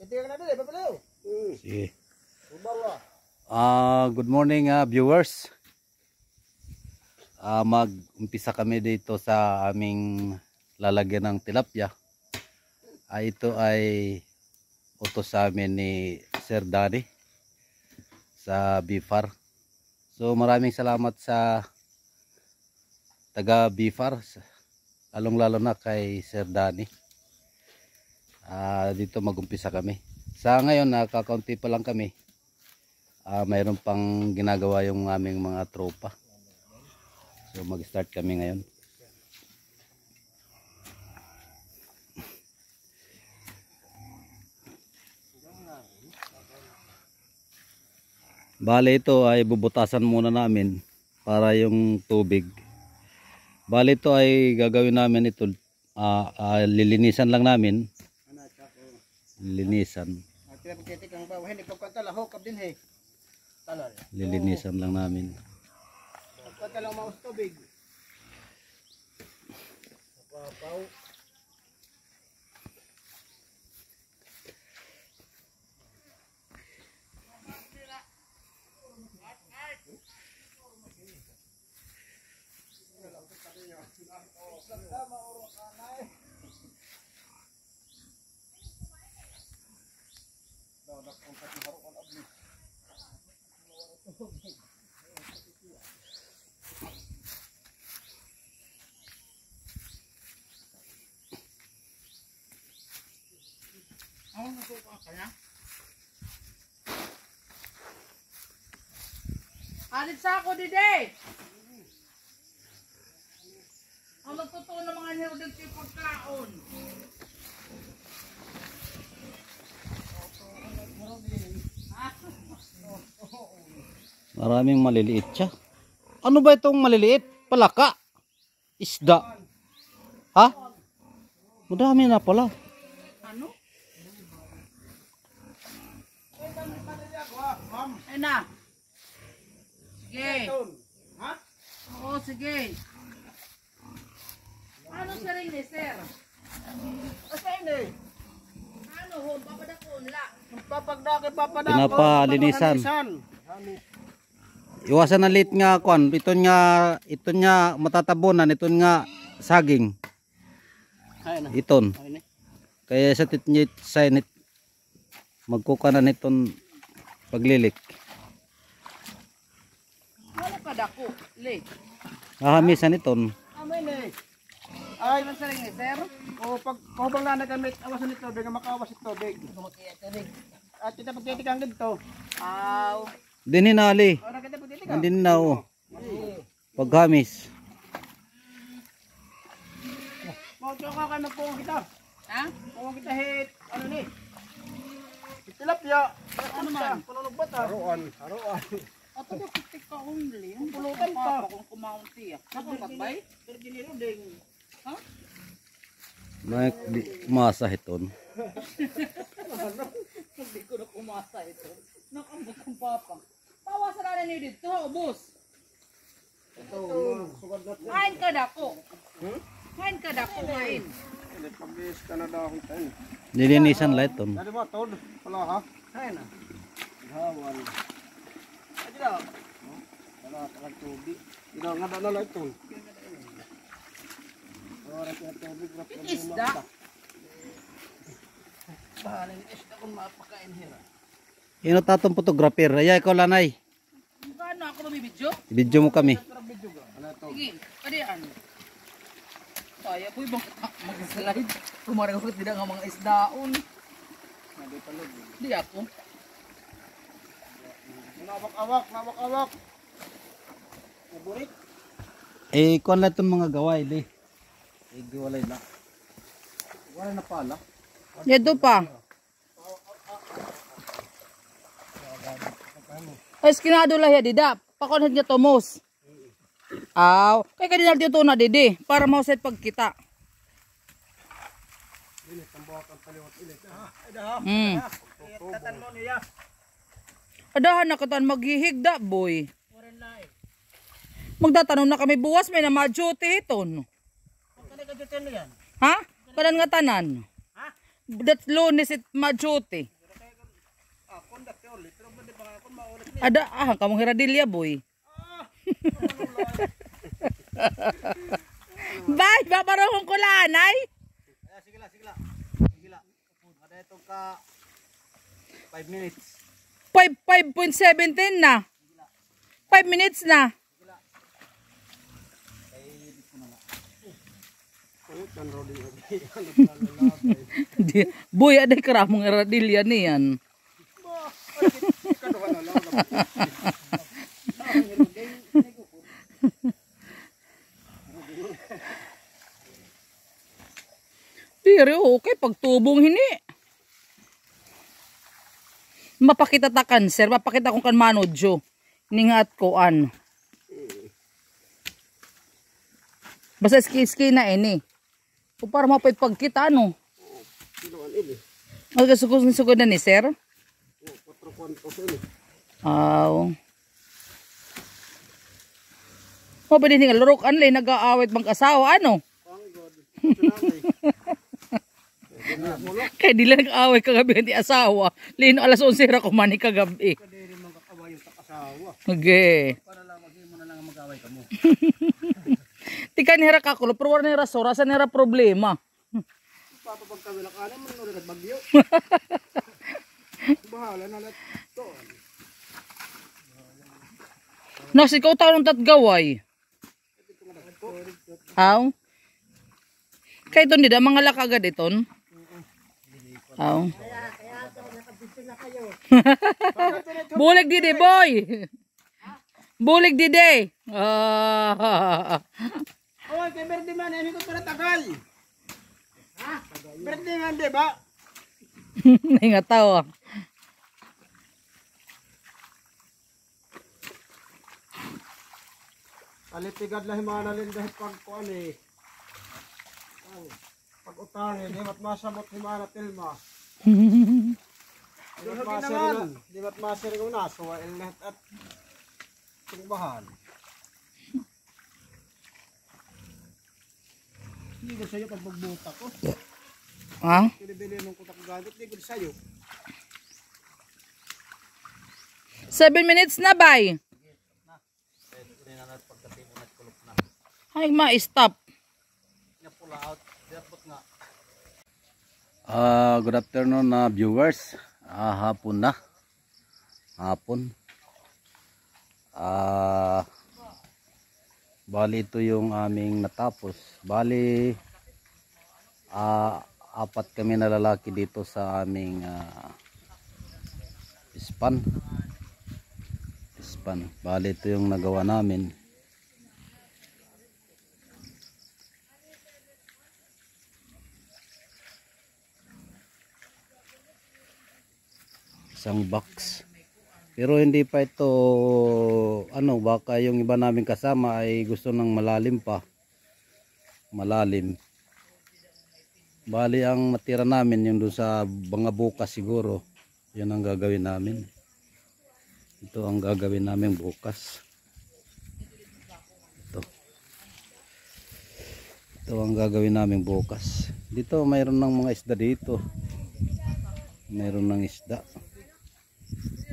Sige. Good morning viewers. Mag-umpisa kami dito sa aming lalagyan ng tilapia. Ito ay utos sa amin ni Sir Danny sa BIFAR. So maraming salamat sa taga BIFAR, lalong-lalo na kay Sir Danny. Dito mag-umpisa kami. Sa ngayon nakakaunti pa lang kami. Mayroon pang ginagawa yung aming mga tropa. So mag-start kami ngayon. Bale ito ay bubutasan muna namin para yung tubig. Bale ito ay gagawin namin ito, lilinisan lang namin. Lilinisan. Lilinisan lang namin. Alit sa ako dide. Ang nagtotoo ng mga nirudog sa pagkaon. Maraming maliliit siya. Ano ba itong maliliit? Palaka? Isda? Ha? Madami na pala. Ano? Ay na. Sige. Ha? Oo, sige. Ano sa rin ni sir? Asa ini? Ano ho? Papadakon la. Papadakon. Pinapalinisan. Iwasan na lit nga kon. Ito nga matatabunan. Ito nga saging. Iton. Kaya sa titnyit sainit magkuka na niton paglilik. Wala ka dako. Lik. Hahamisan iton. Amen eh. Ay, man sa rin ni sir? O pag kahubang na nagamit awasan nito, bigla makawas ito, big. At kita pagtitikang dito. Aw. Dinin na ali. Ora kita pagtitikang. Andin na o. Paghamis. Mau coba ka magpuong kita. Ha? Puong kita hit. Ano ni? Tilapia. Ano man? Pununog bata. Haruan. Ato ba kitik ka only? Ang pulutan pa. Kung kumaunti ah. Kapag magbay? Terginero ding. Ha? May masa iton. Hindi ko na kumasa ito. Nakambot kong papa. Tawasan na niyo dito, ubos. Kain ka dako. Kain ka dako, kain. Pag-is ka na daw kita. Nilinisan lahat iton. Dali ba, tod? Wala ha? Kain na. Gawan. Adi daw. Wala ka tubig. Ida nga na lang ito. Isda. Bahalin isda kung mapakain hira. Ino tatong photographer. Ay ikaw lanay. Paano ako mabibidyo? Video mo kami. Sige, kadian. Kaya po ibang mag-slide. Kumarang ko tidak ng mga isdaon. Di ako. Nawak-awak. Naburit. Kuan lang itong mga gaway li. Giwalay na. Wala na pala. Dito pa. Ay, skinado lah ya dida. Pakonhad niya tomos. Aw, kay kadinal dito na didi para mauset pagkita. Tatan mo niya. Adahan na katan maghihigda boy. Magtatanong na kami buwas may na ma-duty iton. Ha? Kanan nga tanan. Ha? That's Lunes at Machote. Ada kamu Heradilya boy. Bye, babarong ko lanay. Sige la. Ada itong ka 5 minutes. 5.17 na. 5 minutes na. Boy, ada karamong Heradilya niyan. Pero okay, pagtubong hini. Mapakita ta cancer, mapakita kung kan manodyo. Ningat ko an. Basta ski na ini. O para mapay pagkita ano. Magkasugod na ni sir? Aw. O pwede nga lurok anlay nag-aawit mag-asawa ano? Kaya di lang nag-aaway kagabi ang asawa. Lino alas 11 ra kumani kagabi. Okay. Para lang mo na lang mag-away ka mo. Tika ni hera kakulo pero wala ni hera sora sa nera problema. Papapag kami lang kanan mo nung nagbagyo. Bahala na lahat to. Nas ikaw taon tatgaway. Aw. Kay ton dida mga lakagad iton. Aw. Bulig dide boy. Bulig dide. Oy, kay Berde man, ay ko para tagal. Ha? Berde man, di ba? Nga tao. Alitigad lah himanalin dahil pagkuan eh. Pag-utangin, di ba't masamot himana tilma. Di ba't masiring una, suwail lahat at tungbahan. Hindi ko sa'yo pag magbuta ko. Ha? Kinibili nung kutak gadot, hindi ko sa'yo. 7 minutes na bay. Ay ma-stop. Good afternoon viewers. Hapon na. Hapon. Bali ito yung aming natapos. Bali 4 kami na lalaki dito sa aming span. Bali ito yung nagawa namin. Isang box. Pero hindi pa ito baka yung iba namin kasama ay gusto ng malalim pa. Malalim. Bali ang matira namin yung doon sa mga bukas siguro. Yan ang gagawin namin. Ito ang gagawin namin bukas. Ito ang gagawin namin bukas. Dito mayroon ng mga isda dito. Mayroon ng isda.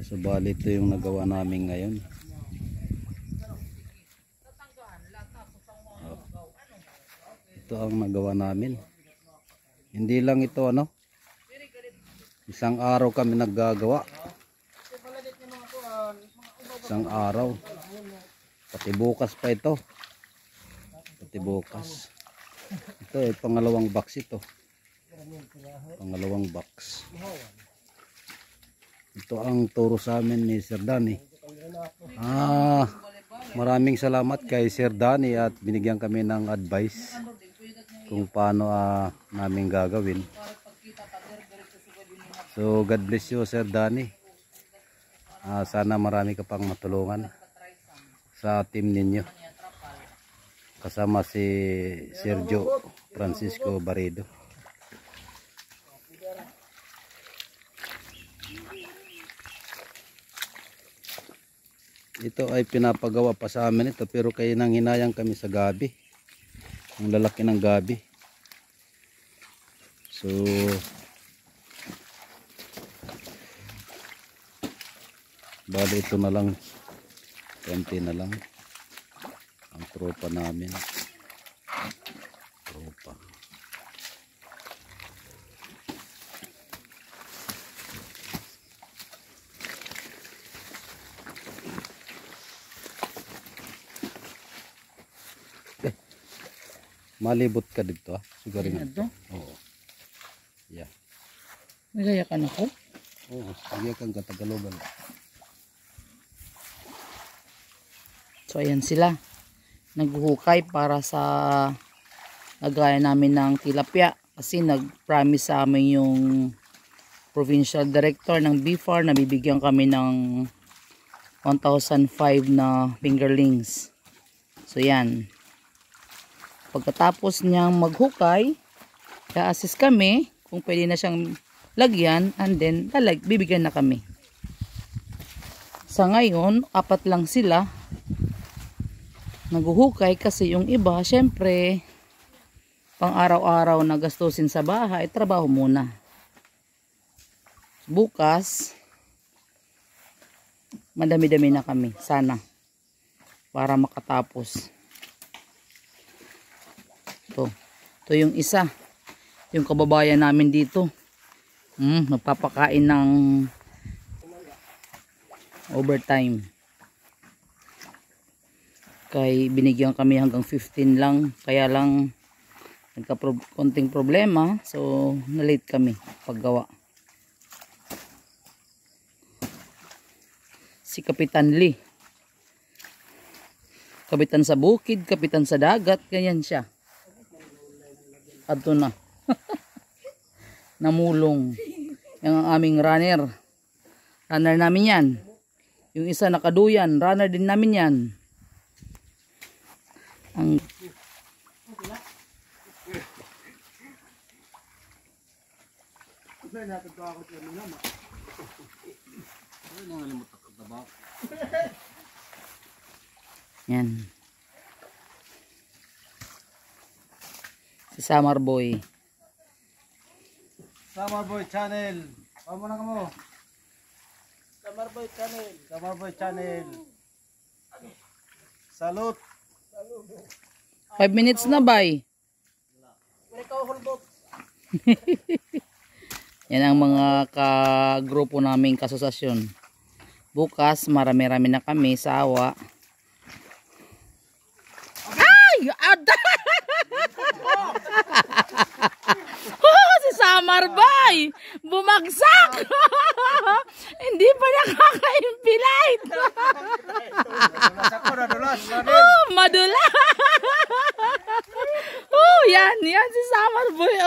So bali ito yung nagawa namin ngayon. Ito ang nagawa namin. Hindi lang ito isang araw kami naggagawa. Isang araw. Pati bukas pa ito. Pati bukas. Ito ay pangalawang box ito. Pangalawang box. Ito ang turo sa amin ni Sir Danny. Maraming salamat kay Sir Danny at binigyan kami ng advice kung paano namin gagawin. So God bless you Sir Danny. Sana marami ka pang matulungan sa team ninyo. Kasama si Sergio Francisco Barredo. Ito ay pinapagawa pa sa amin ito pero kaya nang hinayang kami sa gabi. Ang lalaki ng gabi. So Bali ito na lang. Konti na lang. Ang tropa namin. Tropa. Malibot ka dito ah. Siguro nga. Ano? Oo. Yeah. Nagayakan ako. Oo. Sige kang katagaloban. So ayan sila. Naghuhukay para sa lagaya namin ng tilapia. Kasi nag-promise sa amin yung provincial director ng BFAR na bibigyan kami ng 1,005 na fingerlings. So yan. Pagkatapos niyang maghukay, i-assist kami kung pwede na siyang lagyan and then bibigyan na kami. Sa ngayon, 4 lang sila naghuhukay kasi yung iba, syempre, pang araw-araw na gastusin sa bahay, trabaho muna. Bukas, madami-dami na kami, sana, para makatapos. Ito yung isa, yung kababayan namin dito. Nagpapakain ng overtime. Kay binigyan kami hanggang 15 lang, kaya lang konting problema, so na-late kami paggawa. Si Kapitan Lee, kapitan sa bukid, kapitan sa dagat, ganyan siya. Adto na. Namulong. Yung ang aming runner. Runner namin yan. Yung isa nakaduyan, runner din namin yan. Ang yan. Si Summer Boy. Summer Boy Channel. Paano na mo? Summer Boy Channel. Summer Boy Channel. Salute. 5 minutes na bay. Ikaw hulbot. Yan ang mga ka-grupo naming kasosasyon. Bukas marami-rami na kami sa awa. Ay! Ada! Si Summer Boy! Bumagsak! Hindi pa nakaka-impilite! Madula! Yan si Summer Boy.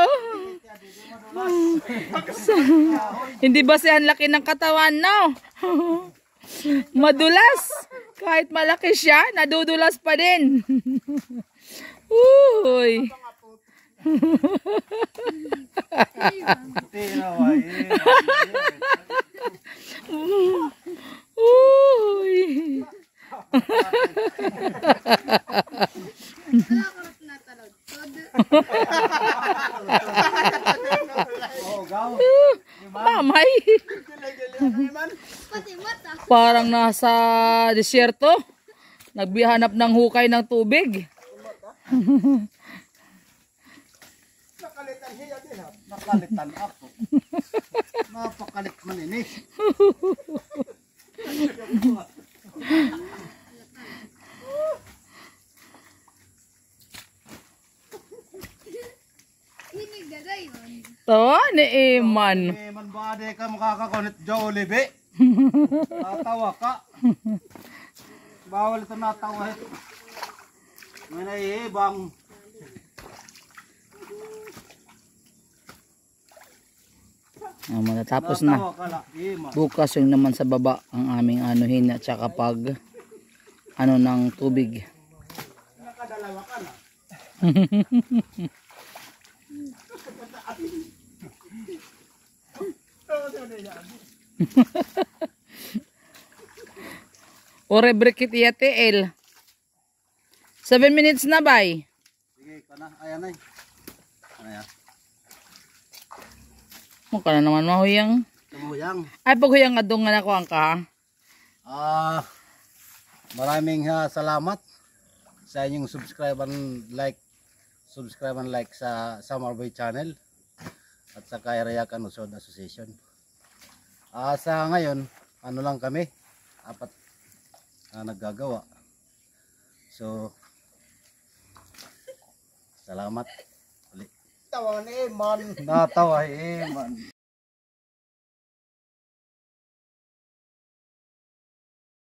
Hindi ba siya ang laki ng katawan, no? Madulas. Kahit malaki siya, nadudulas pa din. Uy. Uy. Mamay. Parang nasa disyerto. Nagbihanap ng hukay ng tubig. Nakalitan siya din ha. Nakalitan ako. Napakalit man ini. To ni Iman. Man ba ade ka makakakonit Jollibee? Tatawa ka. Bawal ito natawa. May naiibang. Matatapos na. Natawa ka la. Iman. Bukas yung naman sa baba ang aming anuhin at saka pag ng tubig. Nakadalawa ka na. Ore brikit iyate el. 7 minutes na bay. Sige ka na. Ayan ay. Ayan. Mukha na naman mahuyang. Tumuyang. Ay pag huyang adong nga nako ang ka. Maraming salamat sa inyong subscribe and like sa Summer Boy Channel at sa Kairayakan Usod Association. Sa ngayon, ano lang kami, 4 naggagawa. So, salamat. Tawa ni Eman. Natawa, man.